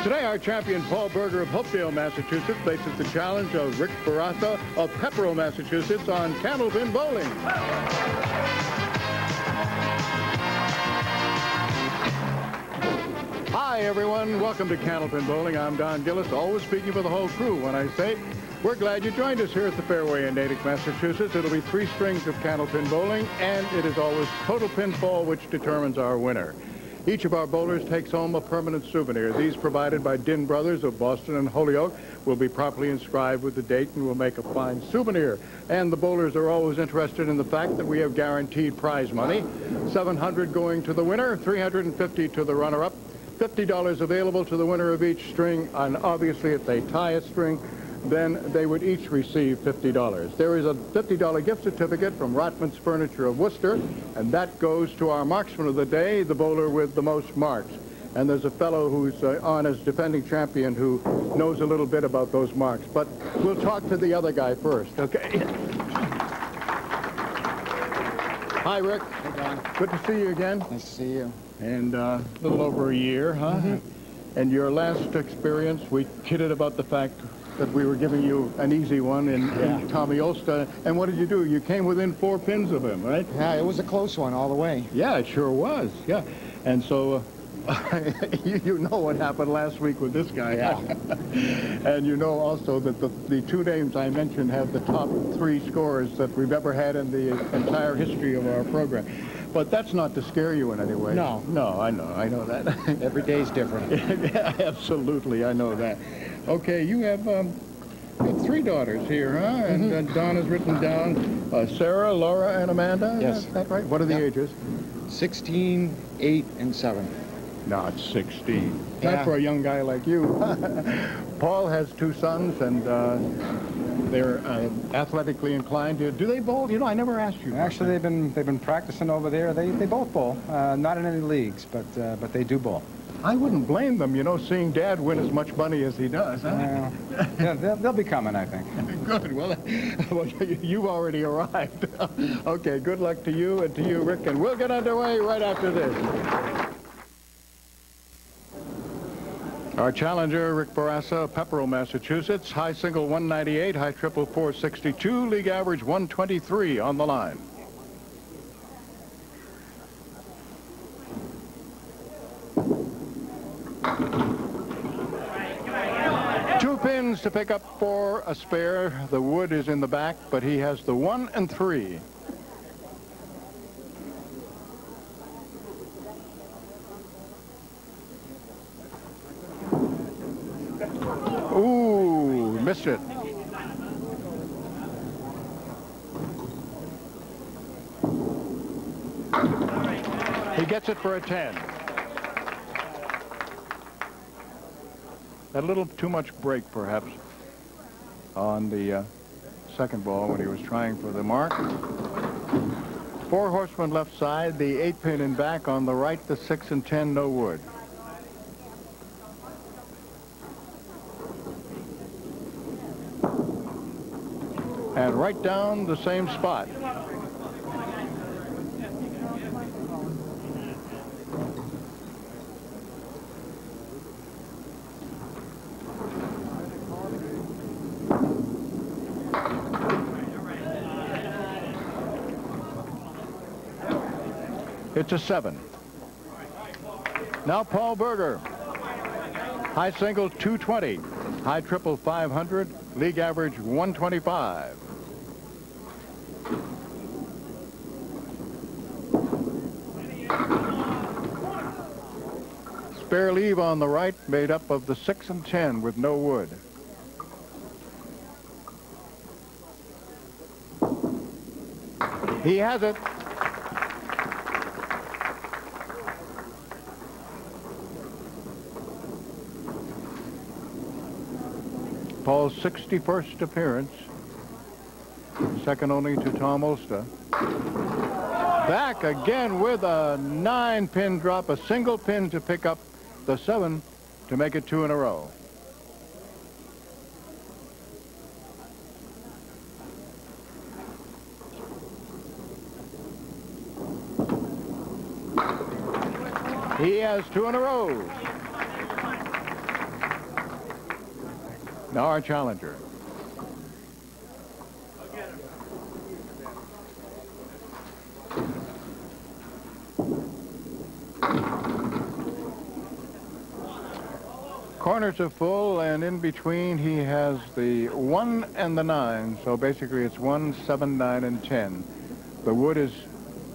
Today, our champion Paul Berger of Hopedale, Massachusetts, faces the challenge of Rick Barassa of Pepperell, Massachusetts, on candlepin bowling. Hi, everyone. Welcome to Candlepin Bowling. I'm Don Gillis, always speaking for the whole crew when I say we're glad you joined us here at the Fairway in Natick, Massachusetts. It'll be 3 strings of candlepin bowling, and it is always total pinfall which determines our winner. Each of our bowlers takes home a permanent souvenir. These, provided by Din Brothers of Boston and Holyoke, will be properly inscribed with the date and will make a fine souvenir. And the bowlers are always interested in the fact that we have guaranteed prize money. $700 going to the winner, $350 to the runner-up, $50 available to the winner of each string, and obviously if they tie a string, then they would each receive $50. There is a $50 gift certificate from Rotman's Furniture of Worcester, and that goes to our marksman of the day, the bowler with the most marks. And there's a fellow who's on as defending champion who knows a little bit about those marks. But we'll talk to the other guy first, okay? Hi, Rick. Hey, Don. Good to see you again. Nice to see you. And a little over a year, huh? Mm-hmm. And your last experience, we kidded about the fact that we were giving you an easy one in Tommy Ulster. And what did you do? You came within 4 pins of him, right? Yeah, it was a close one all the way. Yeah, it sure was, yeah. And so you know what happened last week with this guy. Yeah. And you know also that the 2 names I mentioned have the top 3 scores that we've ever had in the entire history of our program. But that's not to scare you in any way. No. No, I know that. Every day's different. Yeah, absolutely, I know that. Okay, you have 3 daughters here, huh? Mm-hmm. And Don has written down Sarah, Laura, and Amanda. Yes. Is that right? What are the ages? 16, 8, and 7. Not 16. Yeah. Not for a young guy like you. Paul has 2 sons, and they're athletically inclined. Do they bowl? You know, I never asked you. Actually, they've been practicing over there. They both bowl, not in any leagues, but they do bowl. I wouldn't blame them, you know, seeing Dad win as much money as he does. Huh? Yeah, they'll be coming, I think. Good. Well, you've already arrived. Okay, good luck to you and to you, Rick, and we'll get underway right after this. Our challenger, Rick Barassa, Pepperell, Massachusetts, high single 198, high triple 462, league average 123 on the line. Two pins to pick up for a spare. The wood is in the back, but he has the 1 and 3. Ooh, missed it. He gets it for a 10. Had a little too much break, perhaps, on the second ball when he was trying for the mark. 4 horsemen left side, the 8 pin in back on the right, the 6 and 10, no wood. And right down the same spot. It's a 7. Now Paul Berger. High single 220. High triple 500. League average 125. Spare leave on the right, made up of the 6 and 10 with no wood. He has it. Paul's 61st appearance, second only to Tom Ulster. Back again with a 9-pin drop, a single pin to pick up the 7 to make it 2 in a row. He has 2 in a row. Now our challenger. Corners are full, and in between he has the 1 and the 9, so basically it's 1, 7, 9, and 10. The wood is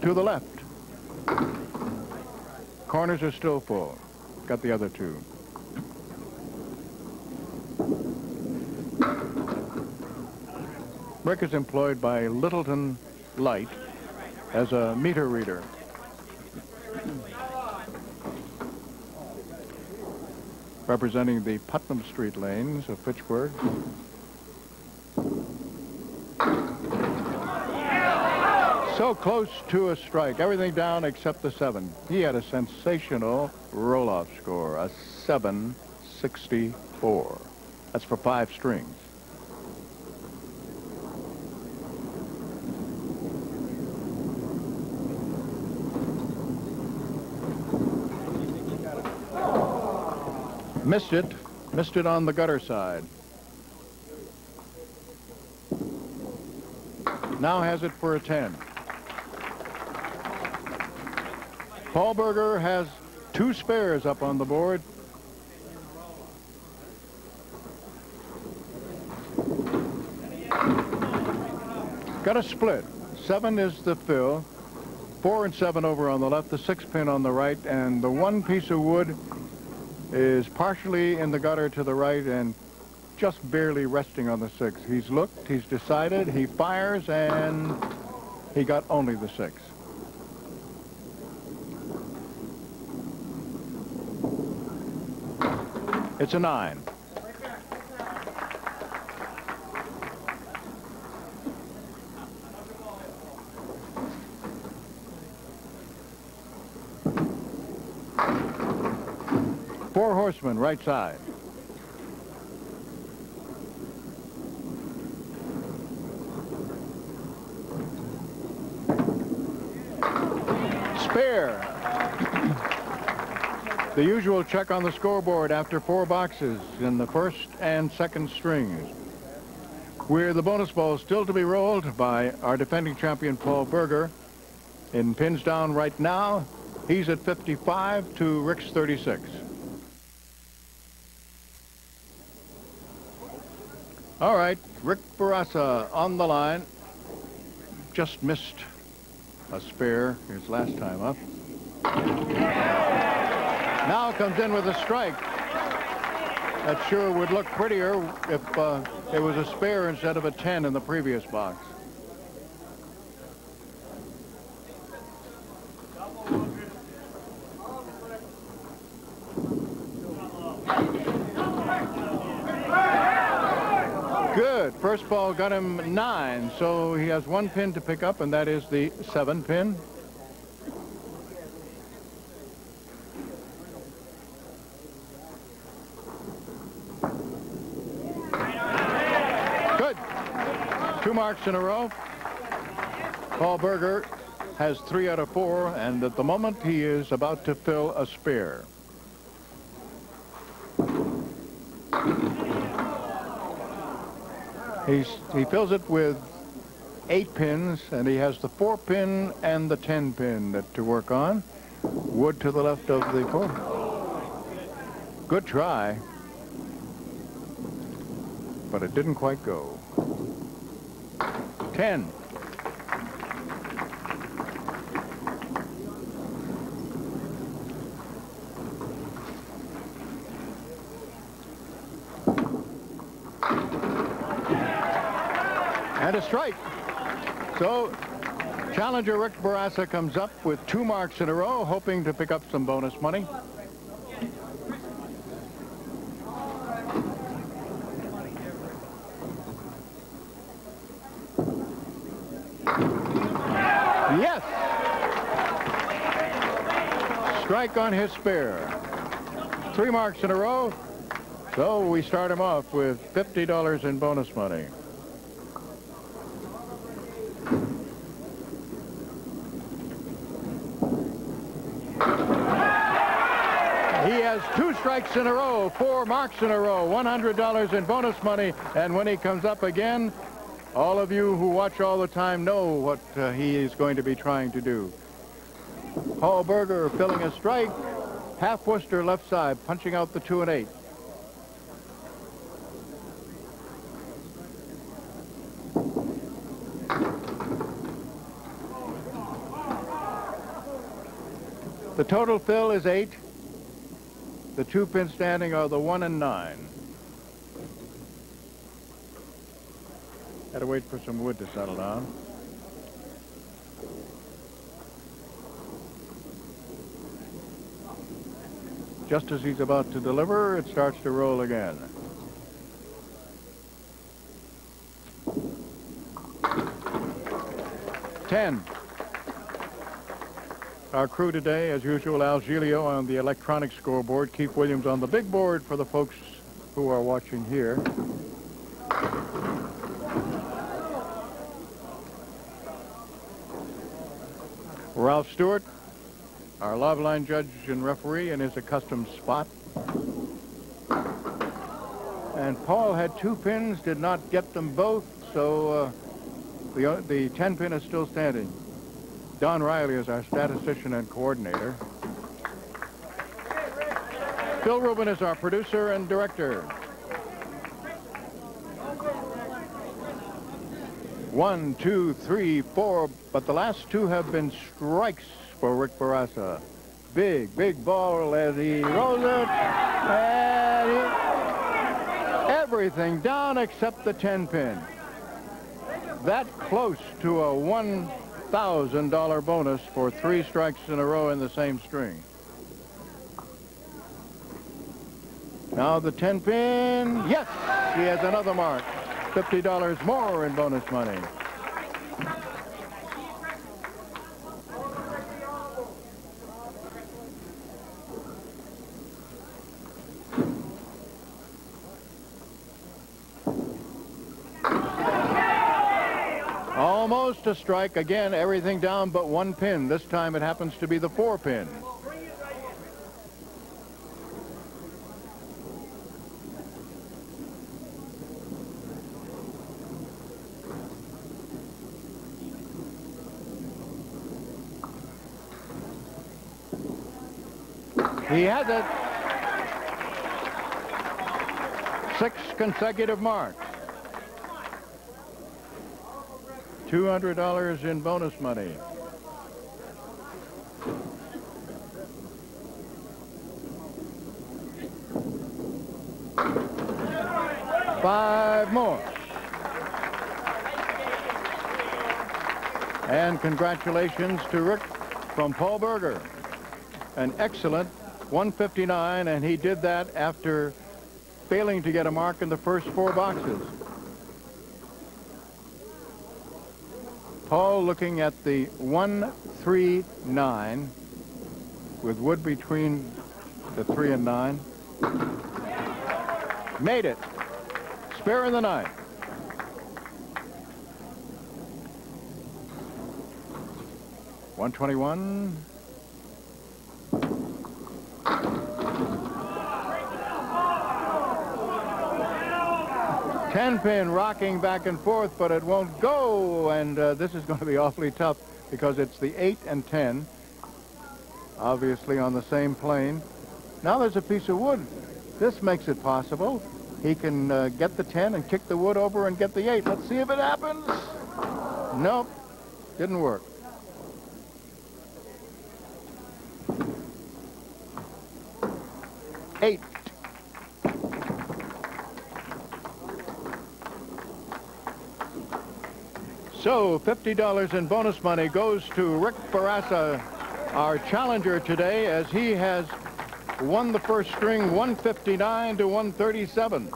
to the left. Corners are still full. Got the other 2. Rick is employed by Littleton Light as a meter reader. Representing the Putnam Street lanes of Fitchburg. So close to a strike. Everything down except the 7. He had a sensational roll-off score, a 764. That's for 5 strings. Missed it on the gutter side. Now has it for a 10. Paul Berger has 2 spares up on the board. Got a split. 7 is the fill. 4 and 7 over on the left, the 6 pin on the right, and the 1 piece of wood is partially in the gutter to the right and just barely resting on the 6. He's looked, he's decided, he fires, and he got only the 6. It's a 9. Four horsemen, right side. Spare. The usual check on the scoreboard after 4 boxes in the first and second strings. We're the bonus ball still to be rolled by our defending champion Paul Berger. In pins down right now, he's at 55 to Rick's 36. All right, Rick Barassa on the line. Just missed a spare his last time up. Now comes in with a strike. That sure would look prettier if it was a spare instead of a 10 in the previous box. Good. First ball got him 9, so he has 1 pin to pick up, and that is the 7 pin. Good. 2 marks in a row. Paul Berger has 3 out of 4, and at the moment he is about to fill a spare. He fills it with 8 pins, and he has the 4 pin and the 10 pin to work on. Wood to the left of the 4. Good try, but it didn't quite go. 10. And a strike. So challenger Rick Barassa comes up with 2 marks in a row, hoping to pick up some bonus money. Yes! Strike on his spare. 3 marks in a row. So we start him off with $50 in bonus money. He He has 2 strikes in a row, 4 marks in a row, $100 in bonus money. And when he comes up again, all of you who watch all the time know what he is going to be trying to do. Paul Berger filling a strike, half Worcester left side, punching out the 2 and 8. The total fill is 8. The 2 pins standing are the 1 and 9. Had to wait for some wood to settle down. Just as he's about to deliver, it starts to roll again. Ten. Our crew today, as usual, Al Giglio on the electronic scoreboard, Keith Williams on the big board for the folks who are watching here. Ralph Stewart, our live line judge and referee in his accustomed spot. And Paul had 2 pins, did not get them both, so the 10 pin is still standing. Don Riley is our statistician and coordinator. Phil Rubin is our producer and director. 1, 2, 3, 4, but the last 2 have been strikes for Rick Barraza. Big ball as he rolls it, and everything down except the 10 pin. That close to a $1,000 bonus for 3 strikes in a row in the same string. Now the 10 pin, yes, he has another mark. $50 more in bonus money. Almost a strike. Again, everything down but 1 pin. This time it happens to be the 4 pin. He has it. 6 consecutive marks. $200 in bonus money. $5 more. And congratulations to Rick from Paul Berger. An excellent 159, and he did that after failing to get a mark in the first 4 boxes. Paul looking at the 139 with wood between the 3 and 9. Made it. Spare in the 9. $121. Ten-pin rocking back and forth, but it won't go, and this is going to be awfully tough because it's the 8 and 10, obviously on the same plane. Now there's a piece of wood. This makes it possible. He can get the 10 and kick the wood over and get the 8. Let's see if it happens. Nope, didn't work. $8. So $50 in bonus money goes to Rick Barraza, our challenger today, as he has won the first string 159 to 137.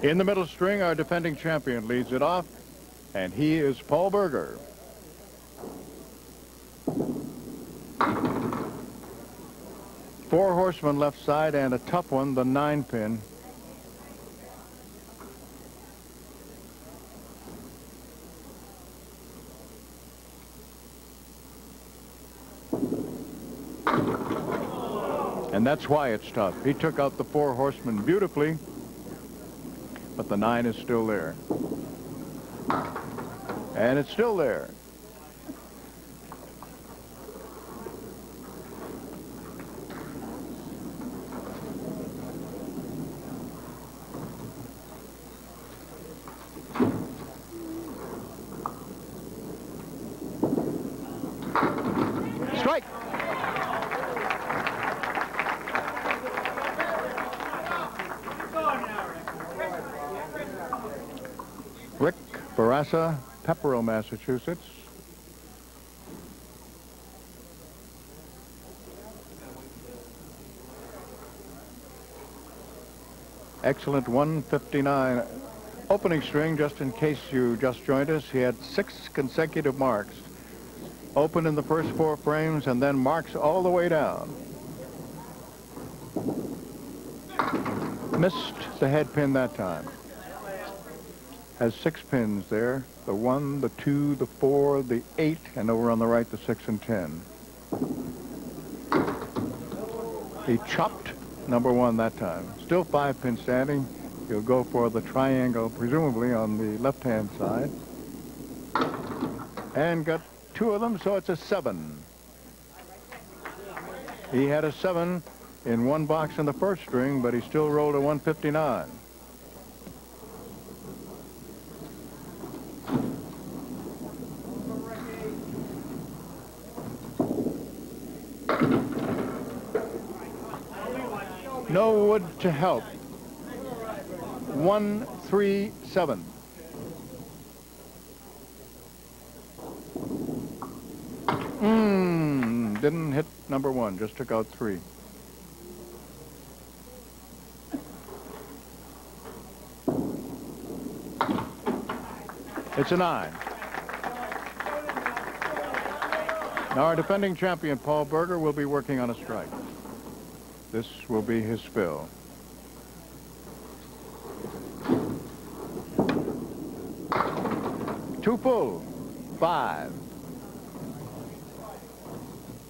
In the middle string, our defending champion leads it off, and he is Paul Berger. Four horsemen left side and a tough one, the 9-pin. And that's why it's tough. He took out the 4 horsemen beautifully, but the 9 is still there. And it's still there. Strike! Rick Barassa, Pepperell, Massachusetts. Excellent 159 opening string. Just in case you just joined us, he had 6 consecutive marks. Open in the first 4 frames and then marks all the way down. Missed the head pin that time. Has 6 pins there. The 1, the 2, the 4, the 8, and over on the right, the 6 and 10. He chopped number 1 that time. Still 5 pin standing. He'll go for the triangle, presumably on the left-hand side. And got 2 of them, so it's a 7. He had a 7 in 1 box in the first string, but he still rolled a 159. No wood to help. 137. Didn't hit number 1, just took out 3. It's a 9. Now our defending champion, Paul Berger, will be working on a strike. This will be his fill. Two full, 5.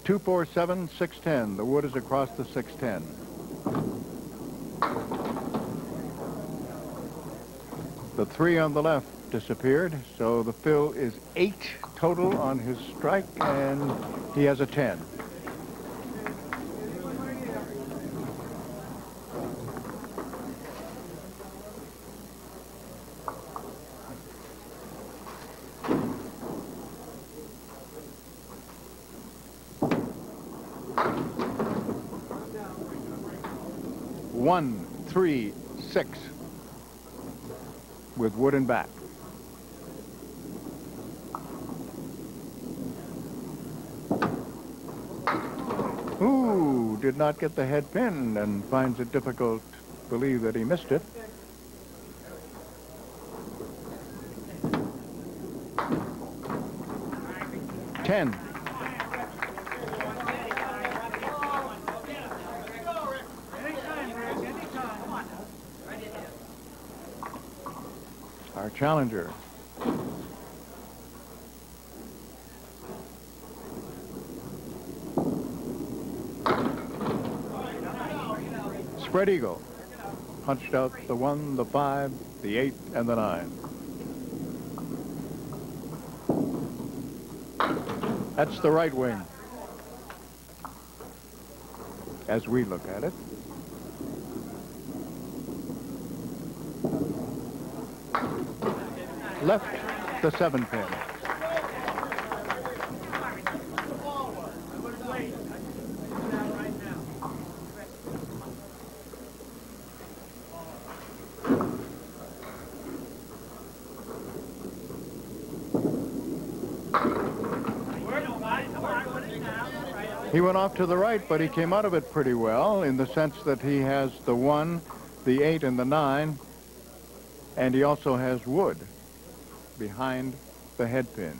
2, 4, 7, 6, 10. The wood is across the 610. The 3 on the left disappeared, so the fill is 8 total on his strike, and he has a 10. One, 3, 6 with wood and back. Ooh, did not get the head pin and finds it difficult to believe that he missed it. Ten. Our challenger. Spread eagle. Punched out the 1, the 5, the 8, and the 9. That's the right wing, as we look at it. Left the 7 pin. He went off to the right, but he came out of it pretty well in the sense that he has the 1, the 8, and the 9, and he also has wood behind the head pin.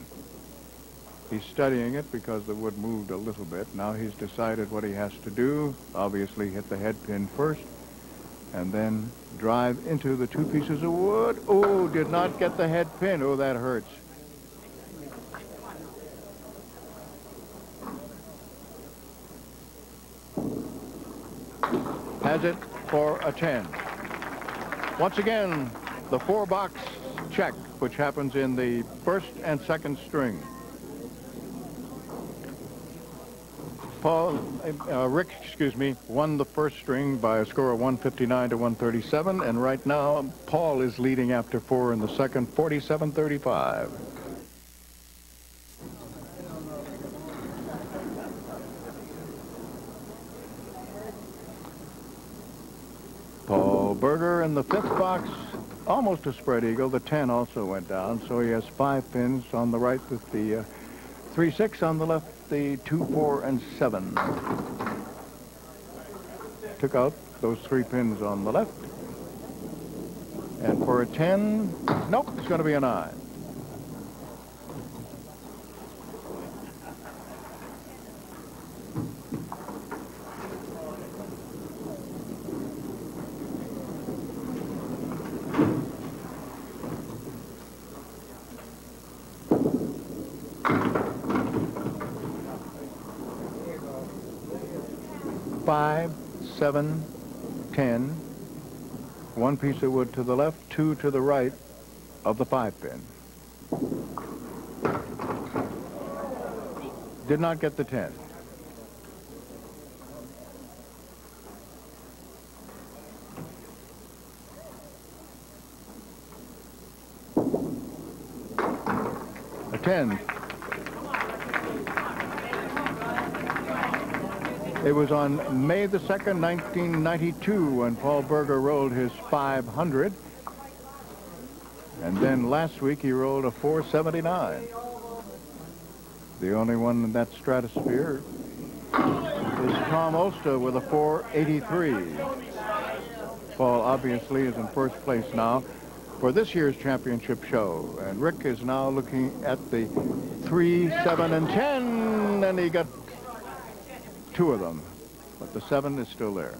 He's studying it because the wood moved a little bit. Now he's decided what he has to do. Obviously hit the head pin first and then drive into the 2 pieces of wood. Oh, did not get the head pin. Oh, that hurts. has it for a 10. Once again, the 4-box check, which happens in the first and second string. Rick, won the first string by a score of 159 to 137, and right now Paul is leading after 4 in the second, 47-35. Paul Berger in the 5th box, almost a spread eagle. The 10 also went down, so he has 5 pins on the right with the 3-6, on the left the 2, 4, and 7. Took out those 3 pins on the left. And for a 10, nope, it's going to be a 9. Five, 7, 10, 1 piece of wood to the left, 2 to the right of the 5-pin. Did not get the 10. A 10. It was on May the 2nd, 1992, when Paul Berger rolled his 500. And then last week he rolled a 479. The only one in that stratosphere is Tom Olsta with a 483. Paul obviously is in first place now for this year's championship show. And Rick is now looking at the 3, 7, and 10, and he got 2 of them, but the 7 is still there.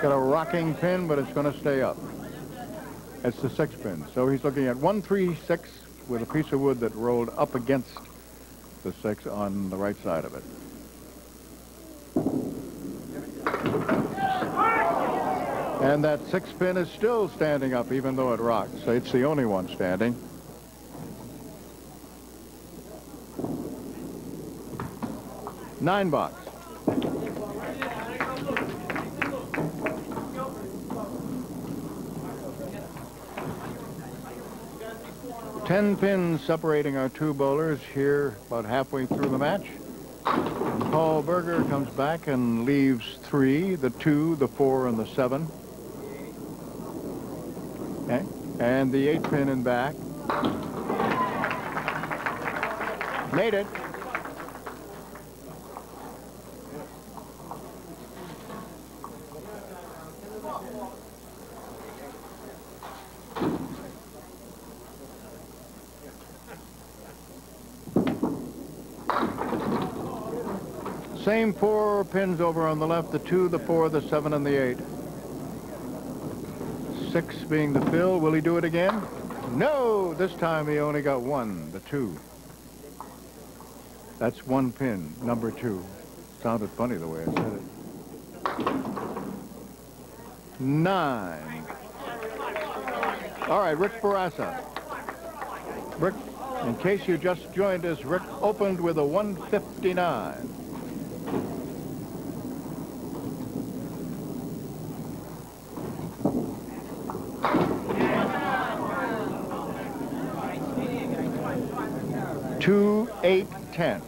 Got a rocking pin, but it's going to stay up. It's the 6-pin. So he's looking at 1, 3, 6 with a piece of wood that rolled up against the 6 on the right side of it. And that 6-pin is still standing up, even though it rocks. So it's the only one standing. Nine box. Ten pins separating our 2 bowlers here about halfway through the match. And Paul Berger comes back and leaves 3, the 2, the 4, and the 7. Okay. And the 8-pin in back. Made it. Same 4 pins over on the left, the 2, the 4, the 7, and the 8. 6 being the fill. Will he do it again? No! This time he only got 1, the 2. That's 1 pin, number 2. Sounded funny the way I said it. 9. All right, Rick Barassa. Rick, in case you just joined us, Rick opened with a 159. Two, 8, 10.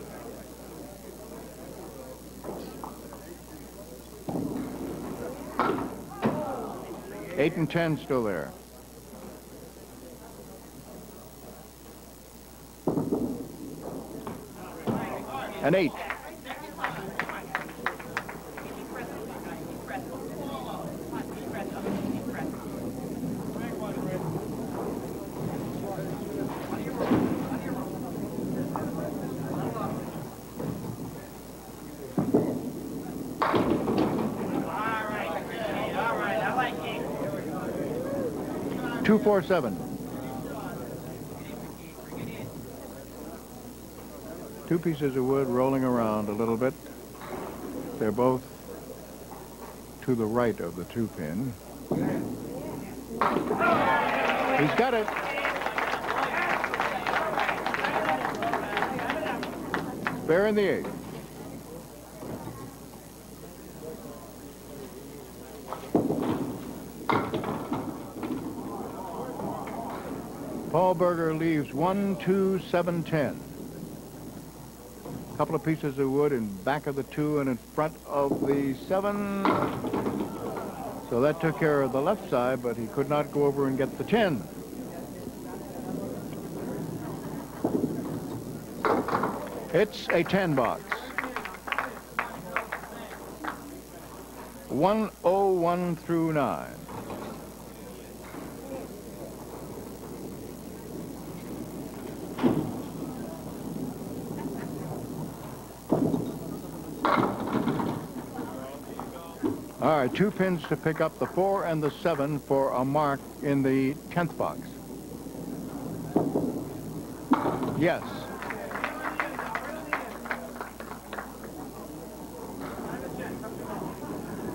Eight and 10 still there. An 8. 247. Two pieces of wood rolling around a little bit. They're both to the right of the 2-pin. He's got it. Fair in the 8th. Paul Berger leaves 1, 2, 7, 10. A couple of pieces of wood in back of the 2 and in front of the 7. So that took care of the left side, but he could not go over and get the 10. It's a 10 box. 101 through 9. All right, 2 pins to pick up the 4 and the 7 for a mark in the 10th box. Yes.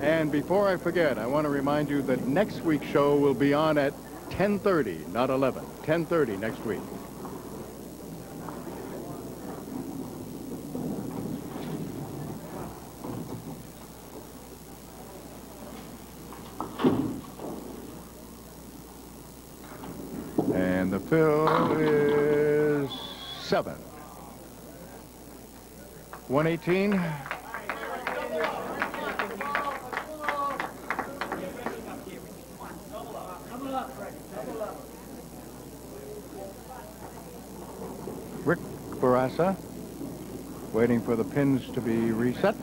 And before I forget, I want to remind you that next week's show will be on at 10:30, not 11. 10:30 next week. And the fill is 7. 118. Rick Barassa, waiting for the pins to be reset.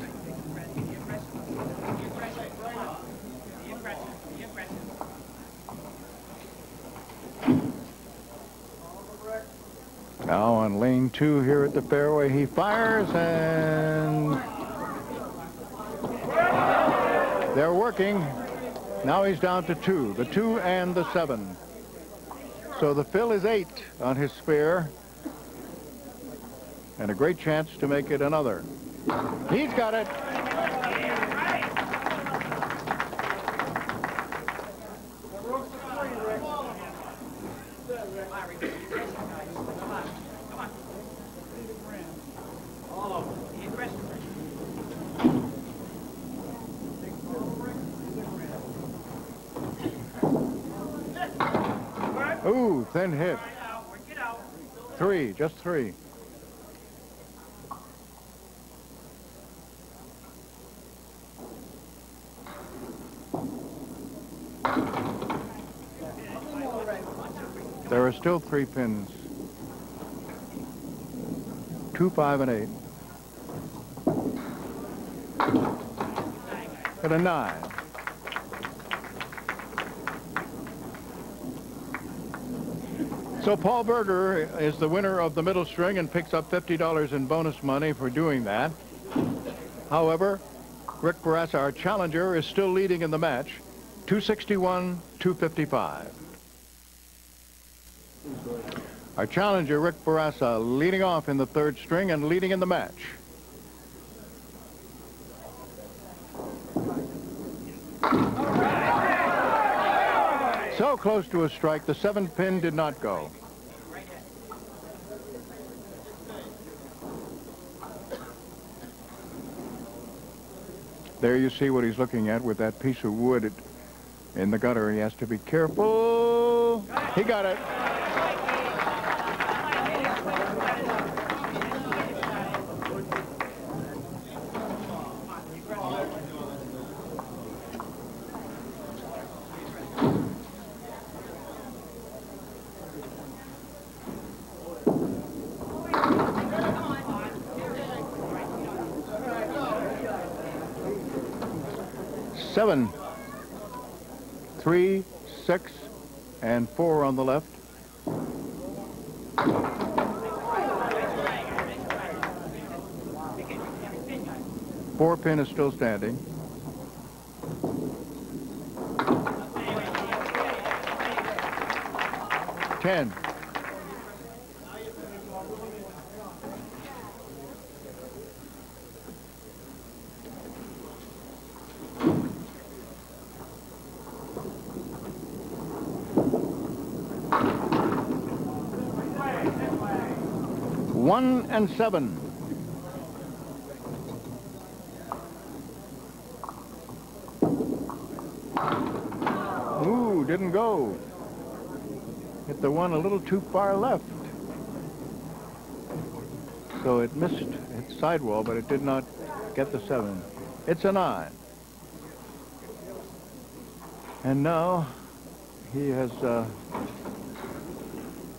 Now on lane 2 here at the fairway, he fires, and they're working. Now he's down to 2, the 2 and the 7. So the fill is 8 on his spare, and a great chance to make it another. He's got it. Ooh, thin hit. 3, just 3. There are still 3 pins. 2, 5, and 8. And a 9. So Paul Berger is the winner of the middle string and picks up $50 in bonus money for doing that. However, Rick Barassa, our challenger, is still leading in the match, 261-255. Our challenger, Rick Barassa, leading off in the 3rd string and leading in the match. So close to a strike, the 7th pin did not go. There you see what he's looking at with that piece of wood in the gutter. He has to be careful. He got it. Seven, 3, 6, and 4 on the left. Four pin is still standing. 10. One and 7. Ooh, didn't go. Hit the one a little too far left. So it missed its sidewall, but it did not get the 7. It's a 9. And now he has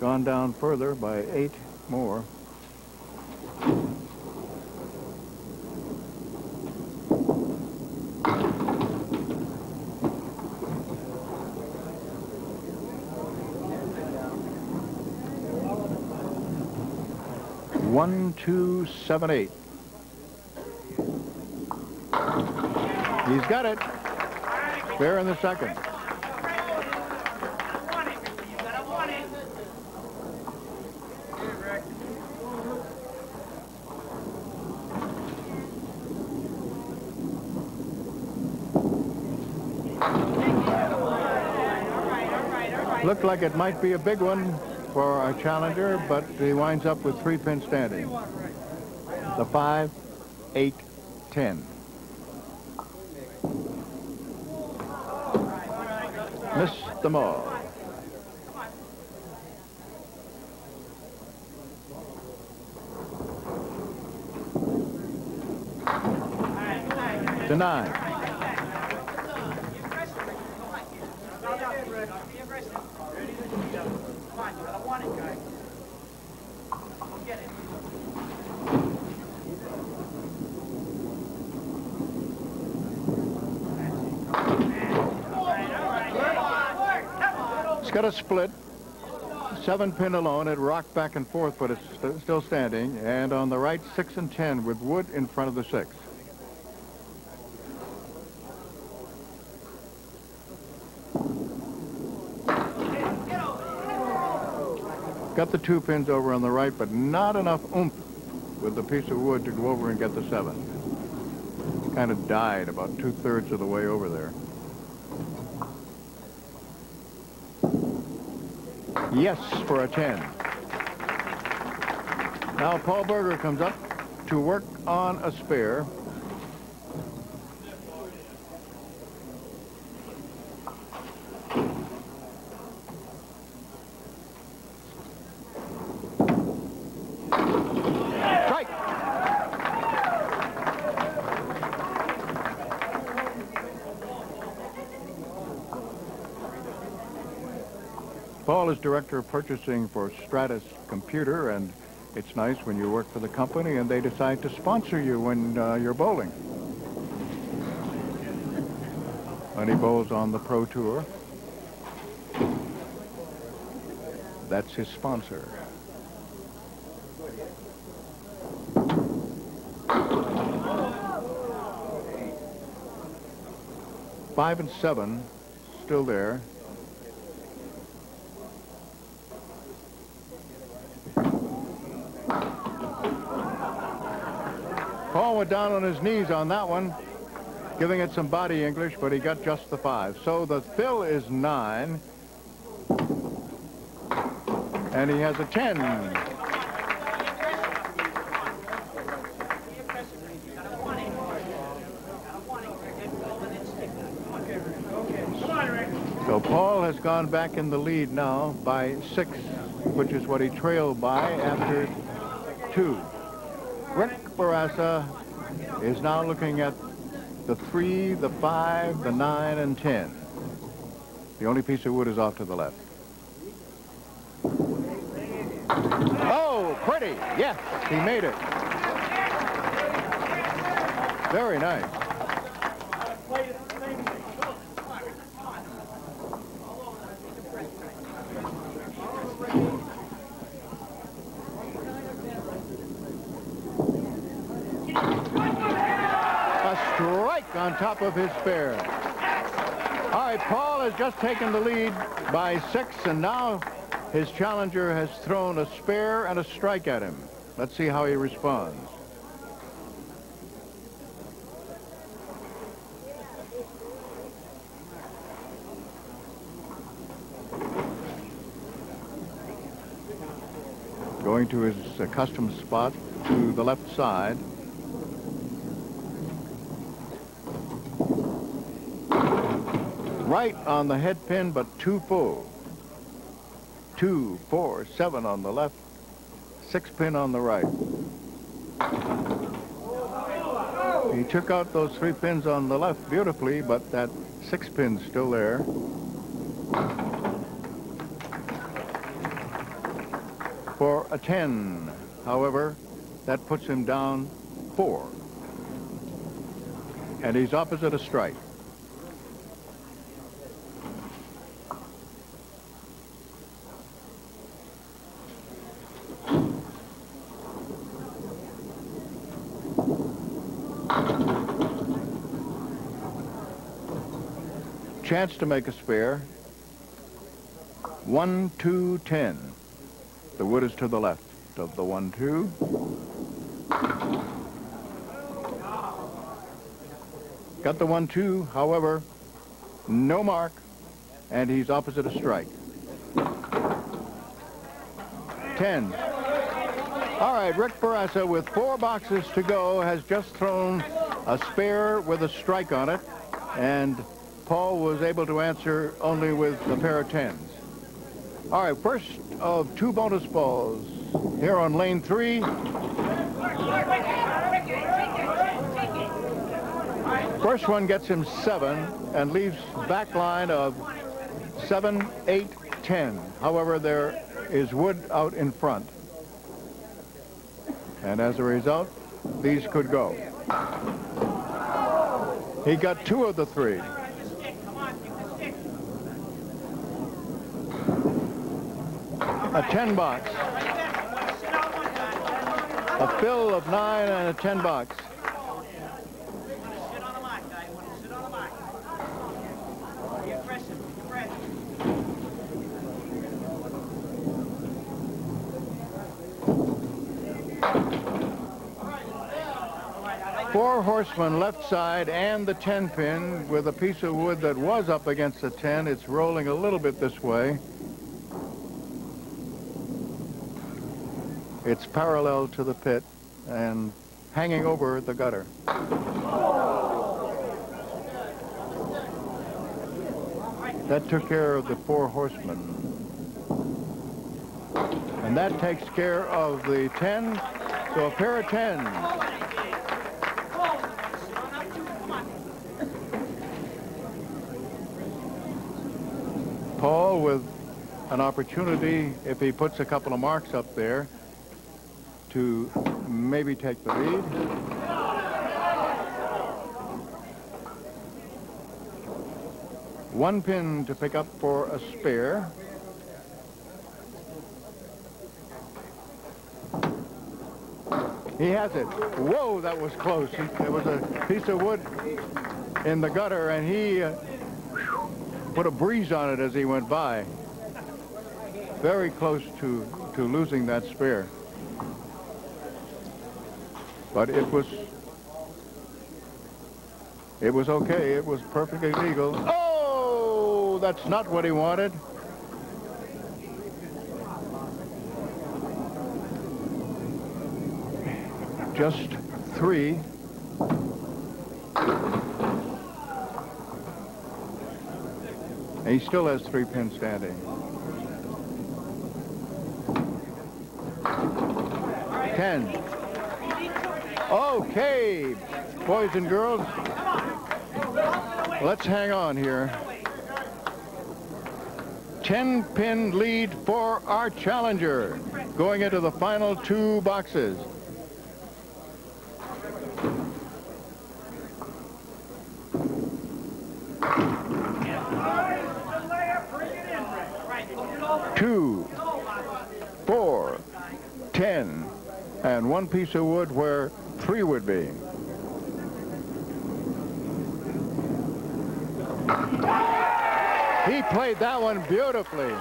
gone down further by 8 more. One, 2, 7, 8. He's got it. Fair in the second. Looked like it might be a big one for our challenger, but he winds up with 3 pins standing. The 5, 8, 10. Missed them all. The 9. It's got a split. 7 pin alone. It rocked back and forth, but it's still standing. And on the right, 6 and 10 with wood in front of the 6. Got the 2 pins over on the right, but not enough oomph with the piece of wood to go over and get the 7. Kind of died about 2/3 of the way over there. Yes, for a 10. Now Paul Berger comes up to work on a spare. Strike. Paul is director of purchasing for Stratus Computer, and it's nice when you work for the company and they decide to sponsor you when you're bowling. When he bowls on the Pro Tour, that's his sponsor. Five and 7, still there. Paul went down on his knees on that one, giving it some body English, but he got just the 5. So the fill is 9, and he has a 10. So Paul has gone back in the lead now by 6, which is what he trailed by after 2. Rick Barassa is now looking at the 3, the 5, the 9, and 10. The only piece of wood is off to the left. Oh, pretty. Yes, he made it. Very nice. Strike on top of his spare. All right, Paul has just taken the lead by 6, and now His challenger has thrown a spare and a strike at him. Let's see how he responds. Going to his accustomed spot to the left side. Right on the head pin, but too full. 2, 4, 7 on the left, 6 pin on the right. He took out those 3 pins on the left beautifully, but that 6 pin's still there. For a 10, however, that puts him down 4. And he's opposite a strike. Chance to make a spare. 1, 2, 10. The wood is to the left of the 1, 2. Got the 1, 2, however, no mark, and he's opposite a strike. 10. All right, Rick Barassa, with 4 boxes to go, has just thrown a spare with a strike on it, and Paul was able to answer only with a pair of 10s. All right, first of 2 bonus balls here on lane 3. First one gets him 7 and leaves back line of 7, 8, 10. However, there is wood out in front. And as a result, these could go. He got 2 of the 3. A 10 box. A fill of 9 and a 10 box. Four horsemen left side and the 10 pin with a piece of wood that was up against the 10. It's rolling a little bit this way. It's parallel to the pit and hanging over the gutter. That took care of the 4 horsemen. And that takes care of the 10, so a pair of 10s. Paul with an opportunity, if he puts a couple of marks up there, to maybe take the lead. One pin to pick up for a spare. He has it. Whoa, that was close. There was a piece of wood in the gutter, and he put a breeze on it as he went by. Very close to losing that spare. But it was okay. It was perfectly legal. Oh, that's not what he wanted. Just 3. And he still has 3 pins standing. 10. Okay, boys and girls, let's hang on here. 10-pin lead for our challenger going into the final 2 boxes. Two, 4, 10, and 1 piece of wood where 3 would be. He played that one beautifully.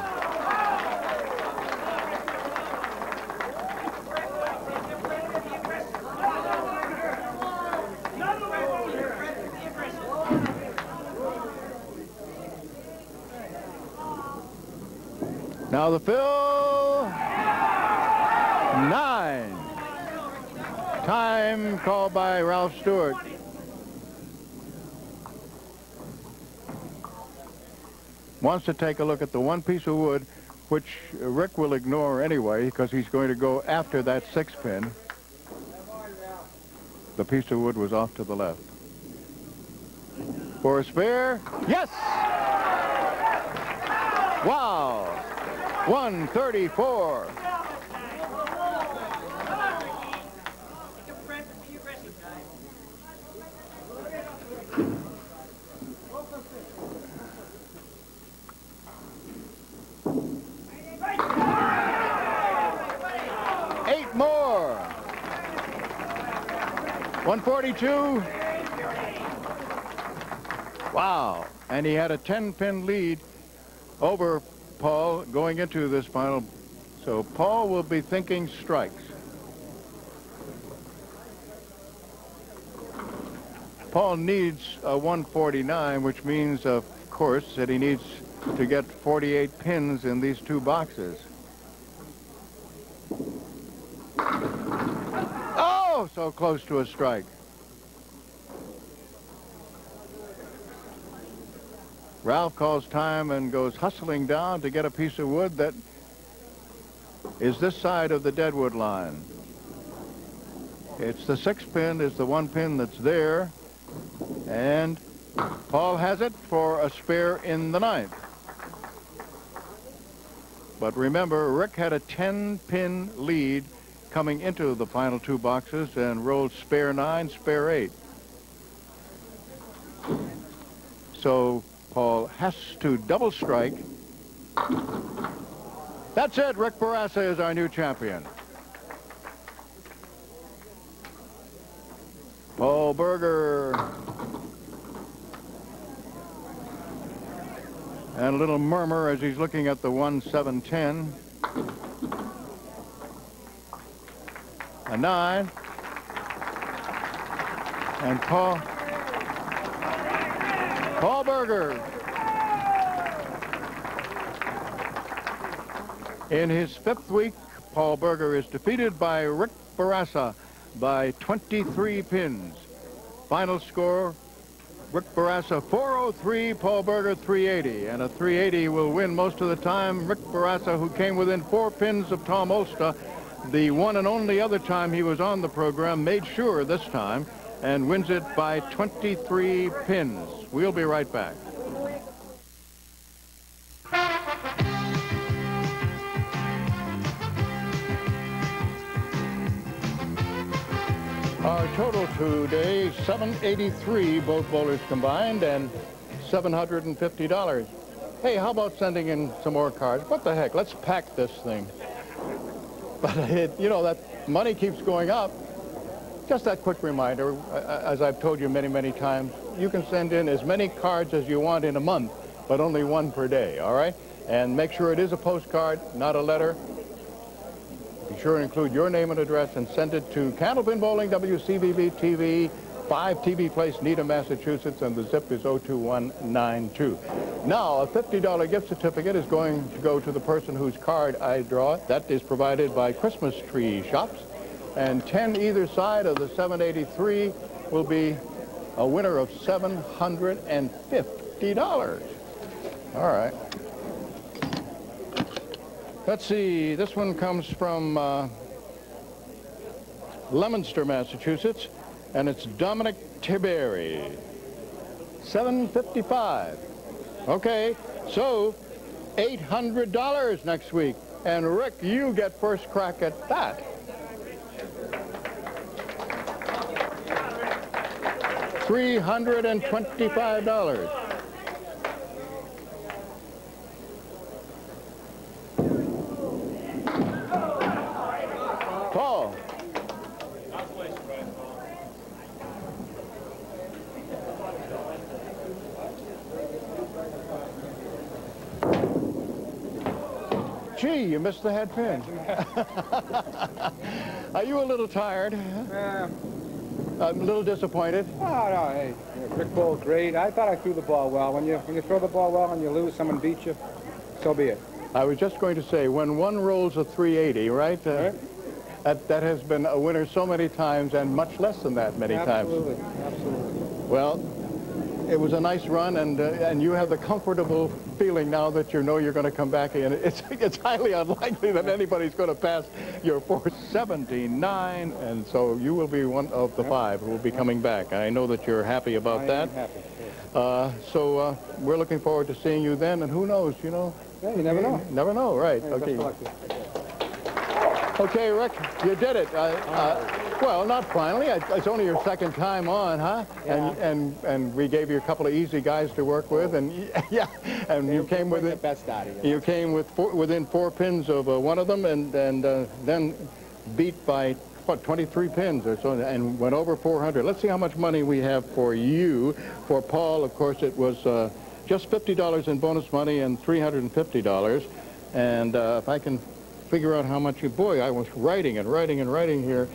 Now the fill. 9. Time called by Ralph Stewart. Wants to take a look at the one piece of wood, which Rick will ignore anyway because he's going to go after that 6-pin. The piece of wood was off to the left. For a spare, yes! Wow! 134. Eight more. 142. Wow. And he had a 10-pin lead over Paul going into this final. So Paul will be thinking strikes. Paul needs a 149, which means, of course, that he needs to get 48 pins in these two boxes. Oh, so close to a strike. Ralph calls time and goes hustling down to get a piece of wood that is this side of the deadwood line. It's the 6-pin is the 1 pin that's there, and Paul has it for a spare in the 9th. But remember, Rick had a 10-pin lead coming into the final two boxes and rolled spare 9, spare 8. So Paul has to double strike. That's it. Rick Barassa is our new champion. Paul Berger. And a little murmur as he's looking at the 1-7-10. A 9. And Paul Berger. In his 5th week, Paul Berger is defeated by Rick Barassa by 23 pins. Final score, Rick Barassa 403, Paul Berger 380. And a 380 will win most of the time. Rick Barassa, who came within 4 pins of Tom Olsta, the one and only other time he was on the program, made sure this time and wins it by 23 pins. We'll be right back. Our total today, $783, both bowlers combined, and $750. Hey, how about sending in some more cards? What the heck? Let's pack this thing. But, you know, that money keeps going up. Just that quick reminder, as I've told you many, many times, you can send in as many cards as you want in a month, but only one per day, all right? And make sure it is a postcard, not a letter. Be sure to include your name and address and send it to Candlepin Bowling, WCVB-TV, 5 TV Place, Needham, Massachusetts, and the zip is 02192. Now, a $50 gift certificate is going to go to the person whose card I draw. That is provided by Christmas Tree Shops. And 10 either side of the 783 will be a winner of $750. All right. Let's see. This one comes from Leominster, Massachusetts, and it's Dominic Tiberi. $755. Okay, so $800 next week. And Rick, you get first crack at that. $325. Paul. Gee, you missed the head pin. Are you a little tired? A little disappointed? Oh, no, hey, Rick bowled great. I thought I threw the ball well. When you throw the ball well and you lose, someone beats you, so be it. I was just going to say, when one rolls a 380, right? That has been a winner so many times, and much less than that many times. Absolutely. Well, it was a nice run, and you have the comfortable feeling now that you know you're going to come back in. It's highly unlikely that anybody's going to pass your 479, and so you will be one of the 5 who will be coming back. I know that you're happy about that. I am happy. So we're looking forward to seeing you then, and who knows, you know? Yeah, you never know. Never know, right? Hey, Okay. best of luck. Okay, Rick, you did it. Well, not finally. It's only your second time on, huh? Yeah. And we gave you a couple of easy guys to work with, and yeah, and you came with the it. best out of you. You came with within 4 pins of one of them, and then beat by what, 23 pins or so, and went over 400. Let's see how much money we have for you. For Paul, of course, it was just $50 in bonus money and $350. And if I can figure out how much you, boy, I was writing here.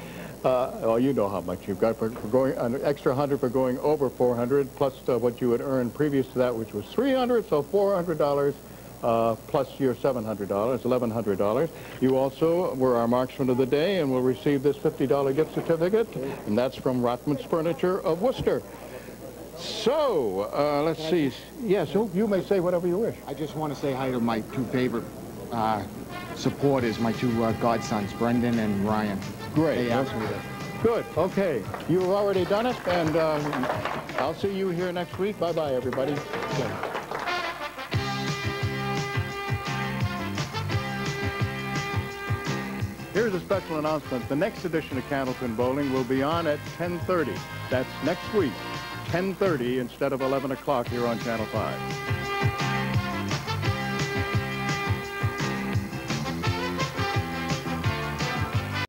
Oh, you know how much you've got for going, an extra 100 for going over 400, plus what you had earned previous to that, which was 300, so $400 plus your $700, $1,100. You also were our marksman of the day and will receive this $50 gift certificate, and that's from Rotman's Furniture of Worcester. So, let's see. Yes, you may say whatever you wish. I just want to say hi to my 2 favorite supporters, my 2 godsons, Brendan and Ryan. Great. They asked me to. Good. Okay. You've already done it, and I'll see you here next week. Bye-bye, everybody. Okay. Here's a special announcement. The next edition of Candlepin Bowling will be on at 10:30. That's next week, 10:30 instead of 11 o'clock here on Channel 5.